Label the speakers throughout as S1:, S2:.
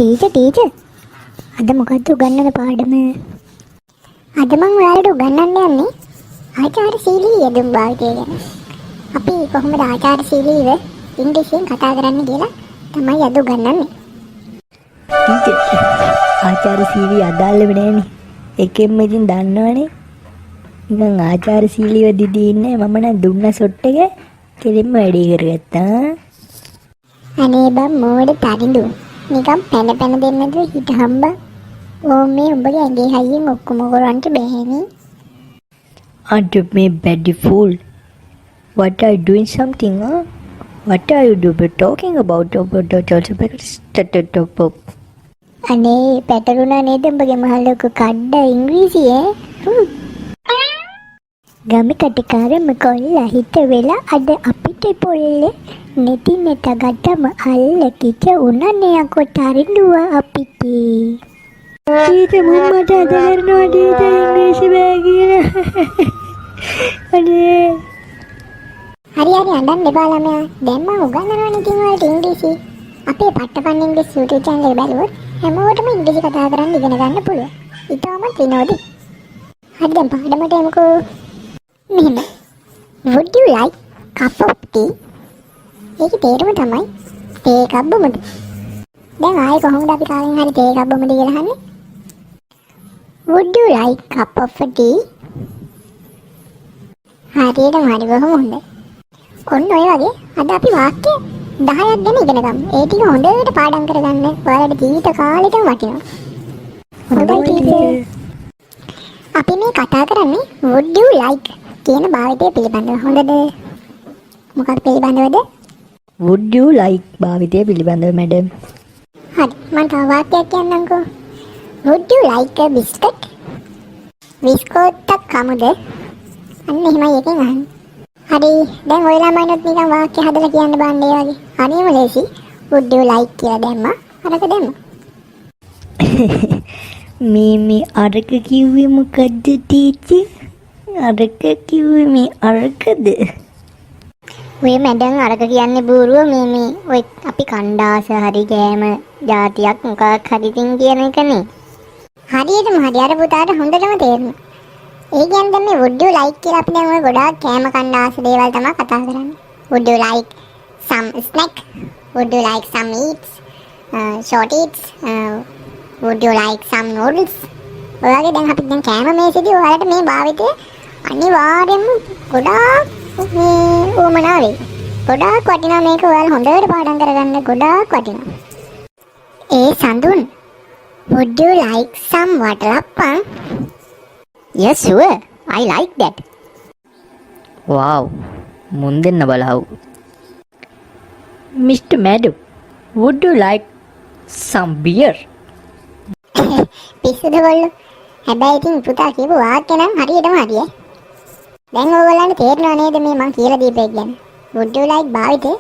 S1: Teacher අද මොකද්ද උගන්වන පාඩම? අද මම ඔයාලට උගන්වන්න යන්නේ ආචාරශීලී යෙදුම් භාවිතය ගැන. අපි කොහොමද ආචාරශීලීව ඉංග්‍රීසියෙන් කතා කරන්න කියලා තමයි අද උගන්වන්නේ.
S2: ටීචර් ආචාරශීලී අදාළව නෑනේ. එකෙන්ම ඉතින් දන්නවනේ. නිකන් ආචාරශීලීව දිදී ඉන්නේ මම නම් දුන්න සොට් එක කෙලින්ම වැඩි කරගත්තා.
S1: අනේ බම් මෝඩ තරිඳු. නිකන් පැන දෙන්නද හිත හම්බ. ඕ මේ උඹගේ ඇඟේ හයියෙන් ඔක්කොම කරවන්න බෑනේ.
S2: Aren't you me bloody fool? What are you doing something, huh? What are you talking about?
S1: අනේ පැටරුණා නේද උඹගේ මහ ලොකු කඩ ඉංග්‍රීසියේ? ගමේ කටකාරම කොල්ලා හිට වෙලා අද අපිට පොල්ලේ නැති නැත ගත්තම අල්ල කිච උනන්නේ අකෝ තරිඳුව අපිට.
S2: ටීචර් මට අද කරනවා ටීචර් ඉංග්‍රීසි බෑ කියලා. අනේ
S1: හරි අඬන්න එපා ළමයා. දැන් මම උගන්වනවානේ ඉතින් ඔයාලට ඉංග්‍රීසි. අපේ පට්ටපන් ඉංග්‍රීසි YouTube channel එක බැලුවොත් හැමෝටම ඉංග්‍රීසි කතා කරන්න ඉගෙන ගන්න පුළුවන්. ඊටමත් විනෝදයි. හරි දැන් පාඩමට යමුකෝ. මෙහෙම. Would you like cup of tea? ඒකේ තේරුම තමයි තේ එකක් බොමුද? දැන් ආයේ කොහොමද අපි කාගෙන් හරි තේ එකක් බොමුද කියලා අහන්නේ? Would you like cup of tea? හරියටම හරි බොහොම හොඳයි. ඔන්න ඔය වගේ අද අපි වාක්‍ය 10ක් ගැන ඉගෙන ගමු. ඒ ටික හොඳට පාඩම් කරගන්න. ඔයාලට ජීවිත කාලෙටම වටිනවා. හොඳයි ටීචර්. අපි මේ කතා කරන්නේ would you like කියන භාවිතය පිළිබඳව. හොඳද? මොකක්ද පිළිබඳවද?
S2: would you like භාවිතය පිළිබඳව මැඩම්.
S1: හරි මම තව වාක්‍යයක් කියන්නම්කෝ. would you like a biscuit? බිස්කෝත්තක් කමුද? අන්න එහෙමයි එකෙන් අහන්නේ. හරි දැන් ඔය ළමයිනොත් නිකන් වාක්‍ය හදලා කියන්න බෑ ඒ වගේ. හරියම ලේසි. would you like කියලා දැම්මා. අරක දැම්මා.
S2: මේ අරක කිව්වේ මොකද්ද ටීචර්? අරක කිව්වේ මේ අරකද?
S1: ඔය මැඩම් අරක කියන්නේ බූරුව මේ ඔය අපි කණ්ඩාස හරි ගෑම જાතියක් මොකක් හරි තින් කියන එකනේ. හරියටම හරි අර පුතාට හොඳටම තේරුණා. ඒ කියන්නේ මේ would you like කියලා අපි දැන් ඔය ගොඩාක් කෑම කණ්ඩාස දේවල් තමයි කතා කරන්නේ. would you like some snack? would you like some eats? short eats? would you like some noodles? ඔයගේ දැන් අපි දැන් කෑම මේසෙදී ඔයාලට මේ භාවිතය අනිවාර්යෙන්ම ගොඩාක් උමනා වෙයි. ගොඩාක් වටිනවා මේක ඔයාලා හොඳට පාඩම් කරගන්න ගොඩාක් වටිනවා. ඒ සඳුන් would you like some watalappan?
S2: Yes sure, I like that. Wow, මුන් දෙන්න බලහව්. Mr. Madam, would you like some beer?
S1: පිස්සුද ගොල්ලෝ. හැබැයි ඉතින් පුතා කියපු වාක්‍ය නම් හරියටම හරියයි. දැන් ඔයගොල්ලන්ට තේරෙනව නේද මේ මං කියලා දීපේ ගැන? would you like භාවිතේ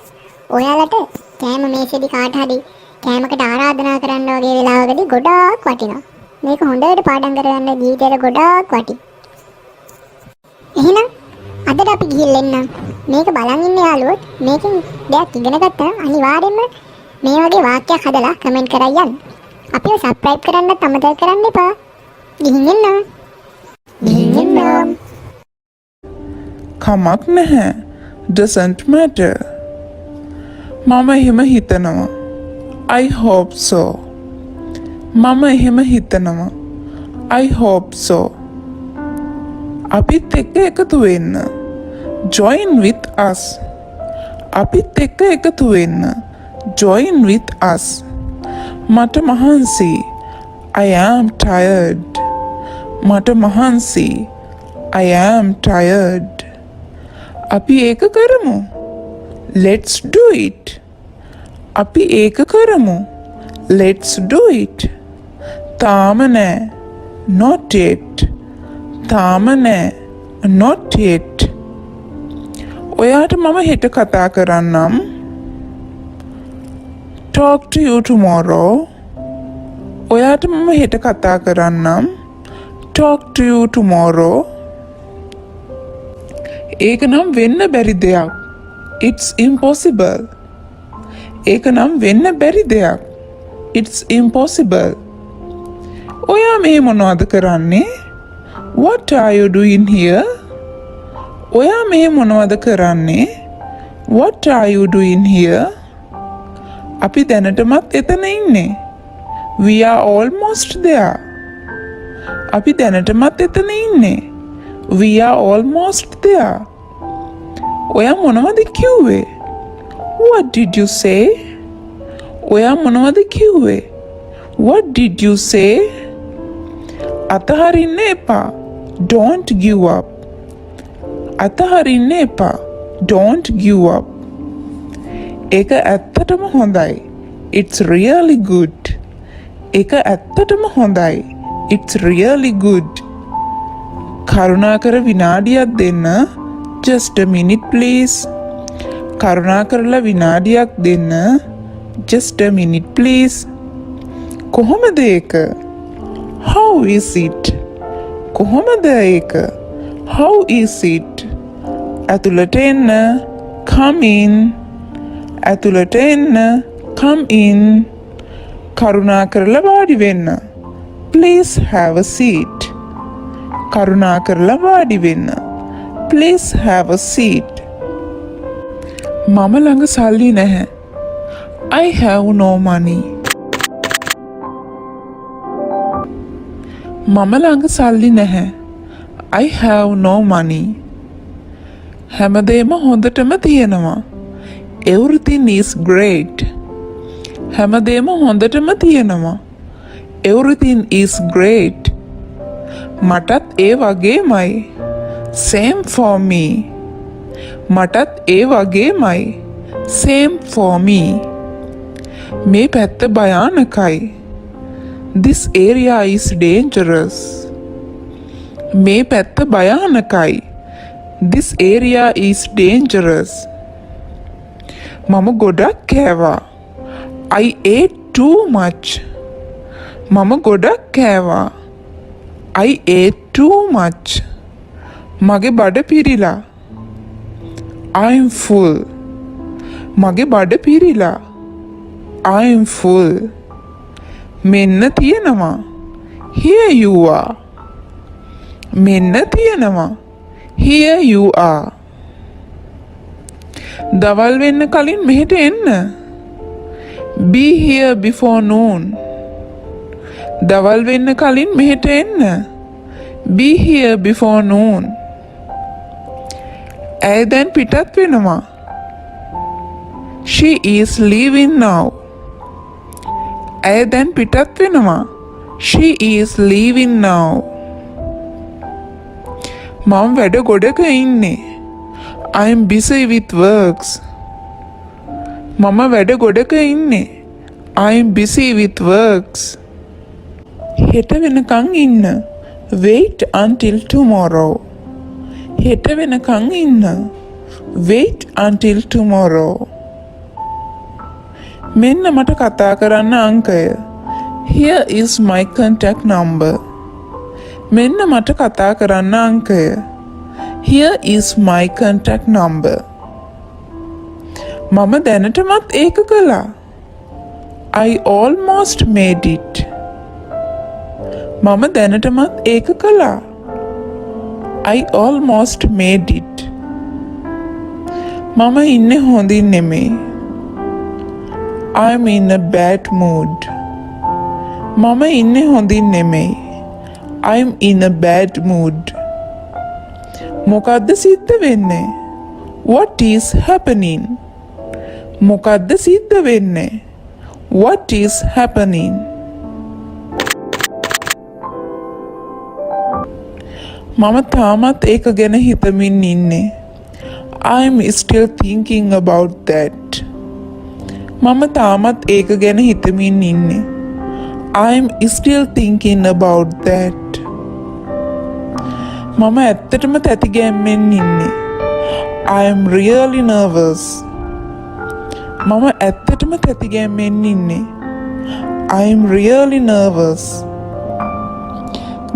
S1: ඔයාලට කෑම මේසෙදි කාට හරි කෑමකට ආරාධනා කරන්න වගේ වෙලාවකදී ගොඩාක් වටිනවා. මේක හොඳට පාඩම් කරගන්න ජීවිතේට ගොඩාක් වටි. එහෙනම් අදට අපි ගිහින් එන්න. මේක බලන් ඉන්න යාළුවෝ මේකෙන් දෙයක් ඉගෙන ගත්තා අනිවාර්යෙන්ම මේ වගේ වාක්‍යයක් හදලා කමෙන්ට් කරලා යන්න. අපිව සබ්ස්ක්‍රයිබ් කරන්නත් අමතක කරන්න එපා. ගිහින් එන්න.
S3: කමක් නැහැ. doesn't matter. මම එහෙම හිතනවා. I hope so. මම එහෙම හිතනවා. I hope so. අපිත් එක්ක එකතු වෙන්න. join with us. අපිත් එක්ක එකතු වෙන්න. join with us. මට මහන්සි. I am tired. මට මහන්සි. I am tired. අපි ඒක කරමු. Let's do it. අපි ඒක කරමු. Let's do it. තාම නෑ. Not yet. තාම නෑ. Not yet. ඔයාට මම හෙට කතා කරන්නම්. Talk to you tomorrow. ඔයාට මම හෙට කතා කරන්නම්. Talk to you tomorrow. ඒක නම් වෙන්න බැරි දෙයක්. It's impossible. ඒක නම් වෙන්න බැරි දෙයක්. It's impossible. ඔයා මේ මොනවද කරන්නේ? What are you doing here? ඔයා මේ මොනවද කරන්නේ? What are you doing here? අපි දැනටමත් එතන ඉන්නේ. We are almost there. අපි දැනටමත් එතන ඉන්නේ. We are almost there. ඔයා මොනවද කිව්වේ? What did you say? ඔයා මොනවද කිව්වේ? What did you say? අතහරින්න එපා. Don't give up. අතහරින්න එපා. Don't give up. ඒක ඇත්තටම හොඳයි. It's really good. ඒක ඇත්තටම හොඳයි. It's really good. කරුණාකර විනාඩියක් දෙන්න. Just a minute please. කරුණාකරලා විනාඩියක් දෙන්න. Just a minute please. කොහොමද ඒක? How is it? කොහොමද ඒක? How is it? ඇතුළට එන්න. Come in. ඇතුළට එන්න. Come in. කරුණාකරලා වාඩි වෙන්න. Please have a seat. කරුණාකරලා වාඩි වෙන්න. Please have a seat. මම ළඟ සල්ලි නැහැ. I have no money. මම ළඟ සල්ලි නැහැ. I have no money. හැමදේම හොඳටම තියෙනවා. Everything is great. හැමදේම හොඳටම තියෙනවා. Everything is great. මටත් ඒ වගේමයි. Same for me. මටත් ඒ වගේමයි. Same for me. මේ පැත්ත භයානකයි. This area is dangerous. මේ පැත්ත භයානකයි. This area is dangerous. මම ගොඩක් කෑවා. I ate too much. මම ගොඩක් කෑවා. I ate too much. මගේ බඩ පිරිලා. I'm full. මගේ බඩ පිරිලා. I'm full. මෙන්න තියෙනවා. Here you are. මෙන්න තියෙනවා. Here you are. දවල් වෙන්න කලින් මෙහෙට එන්න. Be here before noon. දවල් වෙන්න කලින් මෙහෙට එන්න. Be here before noon. ඇය දැන් පිටත් වෙනවා. She is leaving now. ඇය දැන් පිටත් වෙනවා. She is leaving now. මම වැඩ ගොඩක ඉන්නේ. I am busy with works. මම වැඩ ගොඩක ඉන්නේ. I am busy with works. හෙට වෙනකන් ඉන්න. Wait until tomorrow. හෙට වෙනකන් ඉන්න. Wait until tomorrow. මෙන්න මට කතා කරන්න අංකය. Here is my contact number. මෙන්න මට කතා කරන්න අංකය. Here is my contact number. මම දැනටමත් ඒක කළා. I almost made it. මම දැනටමත් ඒක කළා. I almost made it. මම ඉන්නේ හොඳින් නෙමෙයි. I'm in a bad mood. මම ඉන්නේ හොඳින් නෙමෙයි. I'm in a bad mood. මොකද්ද සිද්ධ වෙන්නේ? What is happening? මොකද්ද සිද්ධ වෙන්නේ? What is happening? මම තාමත් ඒක ගැන හිතමින් ඉන්නේ. I'm still thinking about that. මම තාමත් ඒක ගැන හිතමින් ඉන්නේ. I'm still thinking about that. මම ඇත්තටම තැතිගැම්මෙන් ඉන්නේ. I'm really nervous. මම ඇත්තටම තැතිගැම්මෙන් ඉන්නේ. I'm really nervous.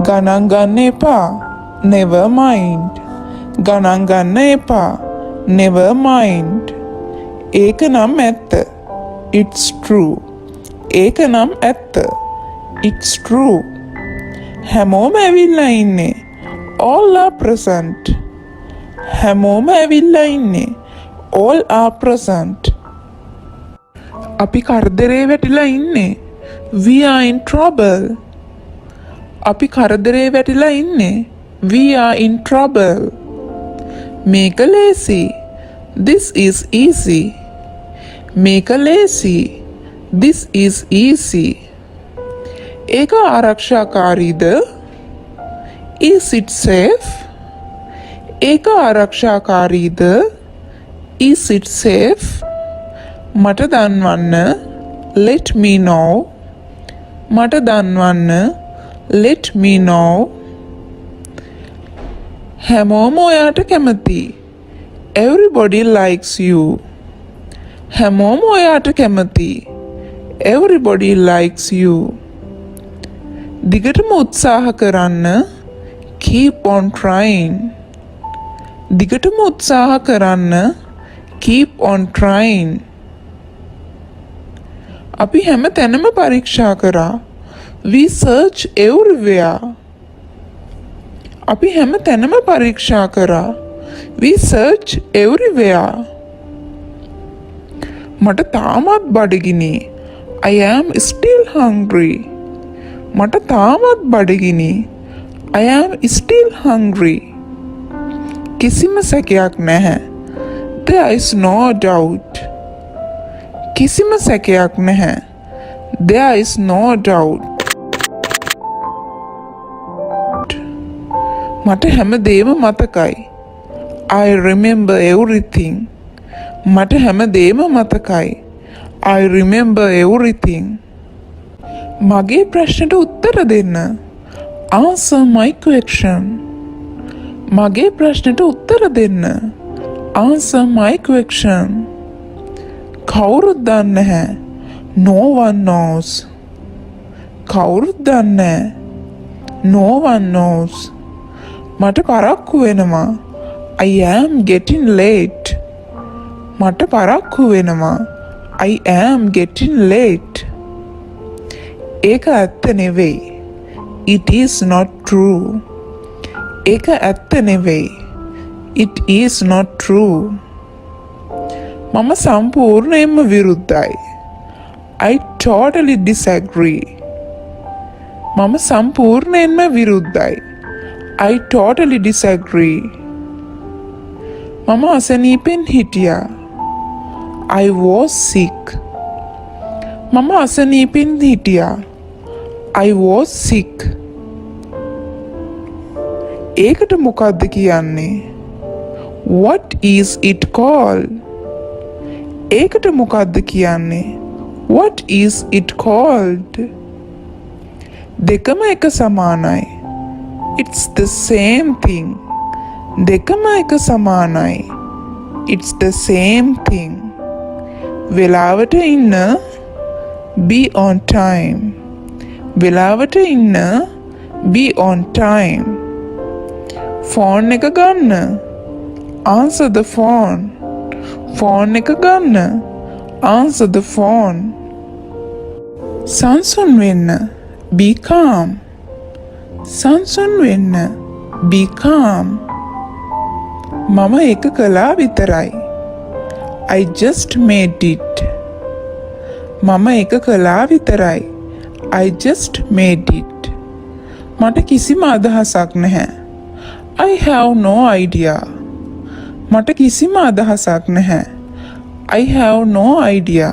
S3: ගණන් ගන්න එපා. Never mind. ගණන් ගන්න එපා. Never mind. ඒක නම් ඇත්ත. It's true. ඒක නම් ඇත්ත. It's true. හැමෝම ඇවිල්ලා ඉන්නේ. All are present. හැමෝම ඇවිල්ලා ඉන්නේ. All are present. අපි කරදරේ වැටිලා ඉන්නේ. We are in trouble. අපි කරදරේ වැටිලා ඉන්නේ. We are in trouble. මේක ලේසි. This is easy. මේක ලේසි. This is easy. ඒක ආරක්ෂාකාරීද? Is it safe? ඒක ආරක්ෂාකාරීද? Is it safe? මට දන්වන්න. Let me know. මට දන්වන්න. Let me know. හැමෝම ඔයාට කැමති. Everybody likes you. හැමෝම ඔයාට කැමති. Everybody likes you. දිගටම උත්සාහ කරන්න. Keep on trying. දිගටම උත්සාහ කරන්න. Keep on trying. අපි හැම තැනම පරීක්ෂා කරා. We search everywhere. අපි හැම තැනම පරීක්ෂා කරා. We search everywhere. මට තාමත් බඩගිනි. I am still hungry. මට තාමත් බඩගිනි. I am still hungry. කිසිම සැකයක් නැහැ. There is no doubt. කිසිම සැකයක් නැහැ. There is no doubt. මට හැමදේම මතකයි. I remember everything. මට හැමදේම මතකයි. I remember everything. මගේ ප්‍රශ්නට උත්තර දෙන්න. Answer my question. මගේ ප්‍රශ්නට උත්තර දෙන්න. Answer my question. කවුරුත් දන්නේ නැහැ. No one knows. කවුරුත් දන්නේ නැහැ. No one knows. මට පරක්කු වෙනවා. I am getting late. මට පරක්කු වෙනවා. I am getting late. ඒක ඇත්ත නෙවෙයි. It is not true. ඒක ඇත්ත නෙවෙයි. It is not true. මම සම්පූර්ණයෙන්ම විරුද්ධයි. I totally disagree. මම සම්පූර්ණයෙන්ම විරුද්ධයි. I totally disagree. මම අසනීපෙන් හිටියා. I was sick. මම අසනීපෙන් හිටියා. I was sick. ඒකට මොකද්ද කියන්නේ? What is it called? ඒකට මොකද්ද කියන්නේ? What is it called? දෙකම එක සමානයි. It's the same thing. දෙකම එක සමානයි. It's the same thing. වෙලාවට ඉන්න. Be on time. වෙලාවට ඉන්න. Be on time. ෆෝන් එක ගන්න. Answer the phone. ෆෝන් එක ගන්න. Answer the phone. සංසුන් වෙන්න. Be calm. සංසුන් වෙන්න. Be calm. මම ඒක කළා විතරයි. I just made it. මම ඒක කළා විතරයි. I just made it. මට කිසිම අදහසක් නැහැ. I have no idea. මට කිසිම අදහසක් නැහැ. I have no idea.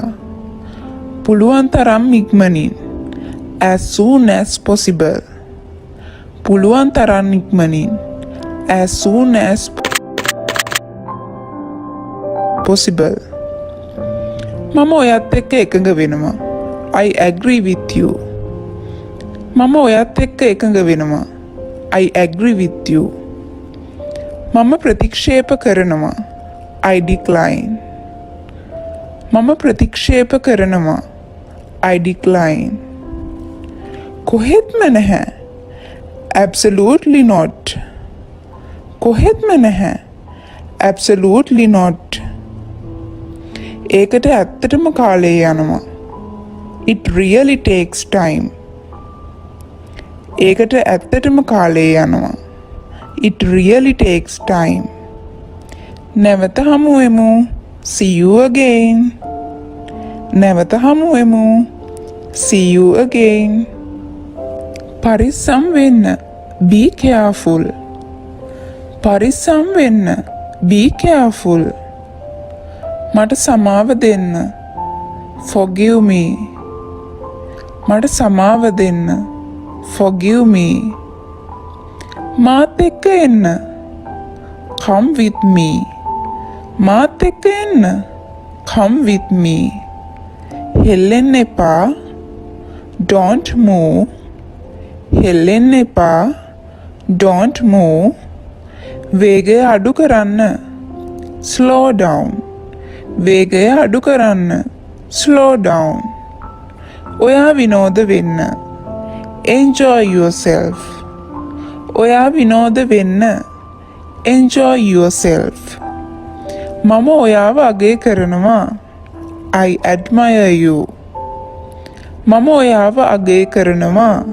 S3: පුළුවන් තරම් ඉක්මනින්. As soon as possible. පුළුවන් තරම් ඉක්මනින්. As soon as possible. මම ඔයත් එක්ක එකඟ වෙනවා. I agree with you. මම ඔයත් එක්ක එකඟ වෙනවා. I agree with you. මම ප්‍රතික්ෂේප කරනවා. I decline. මම ප්‍රතික්ෂේප කරනවා. I decline. කොහෙත්ම නැහැ. Absolutely not. කොහෙත්ම නැහැ. Absolutely not. ඒකට ඇත්තටම කාලය යනවා. It really takes time. ඒකට ඇත්තටම කාලය යනවා. It really takes time. නැවත හමු වෙමු. See you again. නැවත හමු වෙමු. See you again. පරිස්සම් වෙන්න. Be careful. පරිස්සම් වෙන්න. Be careful. මට සමාව දෙන්න. Forgive me. මට සමාව දෙන්න. Forgive me. මාත් එක්ක එන්න. Come with me. මාත් එක්ක එන්න. Come with me. හෙල්ලෙන්න එපා. Don't move. හෙල්ලෙන්න එපා. Don't move. වේගය අඩු කරන්න. Slow down. වේගය අඩු කරන්න. Slow down. ඔයා විනෝද වෙන්න. Enjoy yourself. ඔයා විනෝද වෙන්න. Enjoy yourself. මම ඔයාව අගය කරනවා. I admire you. මම ඔයාව අගය කරනවා.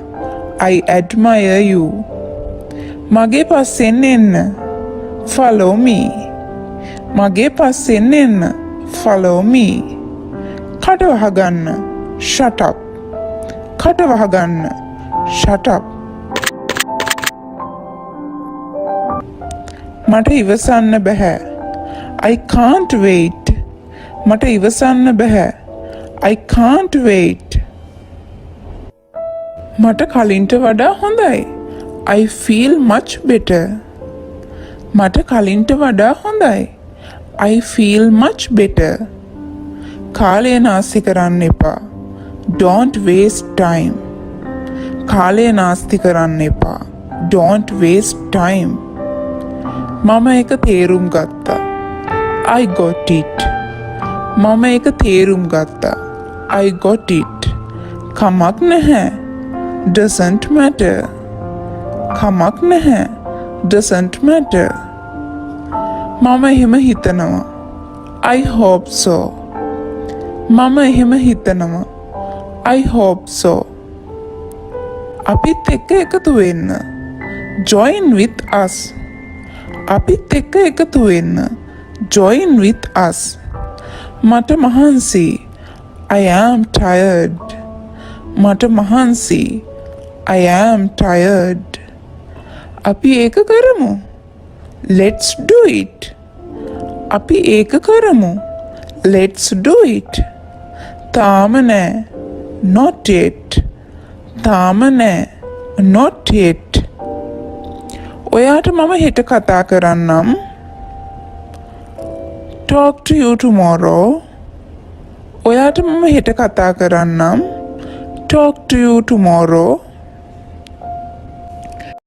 S3: I admire you. මගේ පස්සෙන් එන්න. Follow me. මගේ පස්සෙන් එන්න. Follow me. කට වහගන්න. Shut up. කට වහගන්න. Shut up. මට ඉවසන්න බෑ. I can't wait. මට ඉවසන්න බෑ. I can't wait. මට කලින්ට වඩා හොඳයි. I feel much better. මට කලින්ට වඩා හොඳයි. I feel much better. කාලය නාස්ති කරන්න එපා. Don't waste time. කාලය නාස්ති කරන්න එපා. Don't waste time. මම එක තේරුම් ගත්තා. I got it. මම එක තේරුම් ගත්තා. I got it. කමක් නැහැ. Doesn't matter. කමක් නැහැ. Doesn't matter. මම එහෙම හිතනවා. I hope so. මම එහෙම හිතනවා. I hope so. අපිත් එක්ක එකතු වෙන්න. Join with us. අපිත් එක්ක එකතු වෙන්න. Join with us. මට මහන්සි. I am tired. මට මහන්සි. I am tired. අපි ඒක කරමු. Let's do it. අපි ඒක කරමු. Let's do it. තාම නෑ. Not yet. තාම නෑ. Not yet. ඔයාට මම හෙට කතා කරන්නම්. Talk to you tomorrow. ඔයාට මම හෙට කතා කරන්නම්. Talk to you tomorrow.